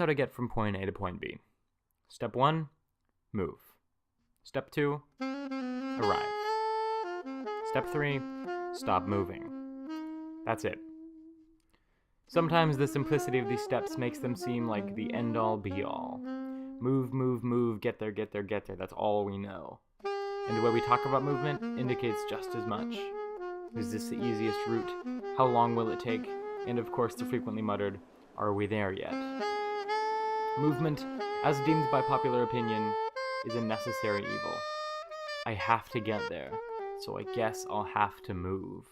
how to get from point A to point B. Step 1, move. Step 2, arrive. Step 3, stop moving. That's it. Sometimes the simplicity of these steps makes them seem like the end-all be-all. Move, move, move, get there, get there, get there. That's all we know. And the way we talk about movement indicates just as much. Is this the easiest route? How long will it take? And of course the frequently muttered, are we there yet? Movement, as deemed by popular opinion, is a necessary evil. I have to get there, so I guess I'll have to move.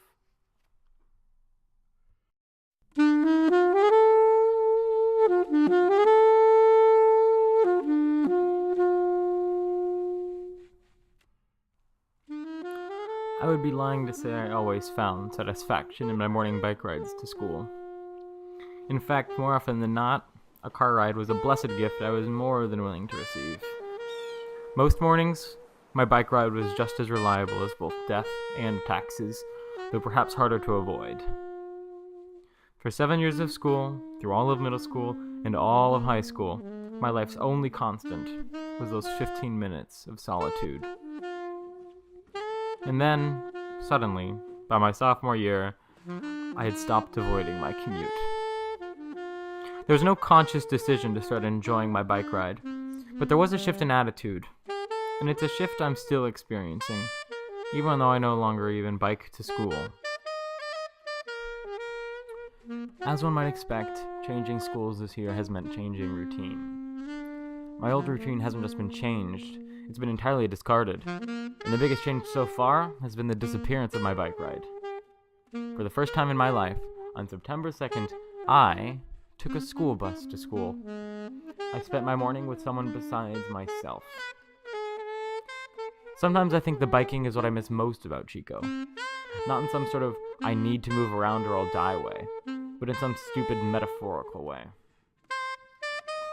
I would be lying to say I always found satisfaction in my morning bike rides to school. In fact, more often than not, a car ride was a blessed gift I was more than willing to receive. Most mornings, my bike ride was just as reliable as both death and taxes, though perhaps harder to avoid. For 7 years of school, through all of middle school, and all of high school, my life's only constant was those 15 minutes of solitude. And then, suddenly, by my sophomore year, I had stopped avoiding my commute. There was no conscious decision to start enjoying my bike ride, but there was a shift in attitude, and it's a shift I'm still experiencing, even though I no longer even bike to school. As one might expect, changing schools this year has meant changing routine. My old routine hasn't just been changed, it's been entirely discarded, and the biggest change so far has been the disappearance of my bike ride. For the first time in my life, on September 2nd, I took a school bus to school. I spent my morning with someone besides myself. Sometimes I think the biking is what I miss most about Chico. Not in some sort of I need to move around or I'll die way, but in some stupid metaphorical way.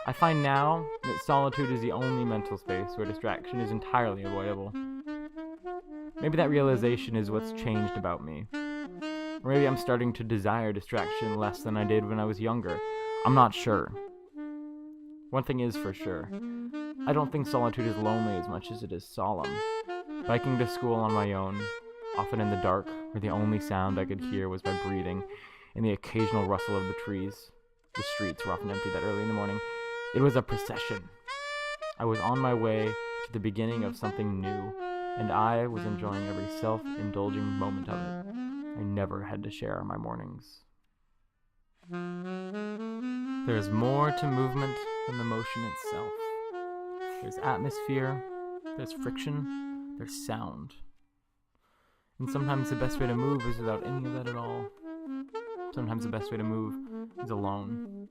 I find now that solitude is the only mental space where distraction is entirely avoidable. Maybe that realization is what's changed about me. Or maybe I'm starting to desire distraction less than I did when I was younger. I'm not sure. One thing is for sure. I don't think solitude is lonely as much as it is solemn. Biking to school on my own, often in the dark, where the only sound I could hear was my breathing and the occasional rustle of the trees. The streets were often empty that early in the morning. It was a procession. I was on my way to the beginning of something new, and I was enjoying every self-indulging moment of it. I never had to share my mornings. There is more to movement than the motion itself. There's atmosphere, there's friction, there's sound. And sometimes the best way to move is without any of that at all. Sometimes the best way to move is alone.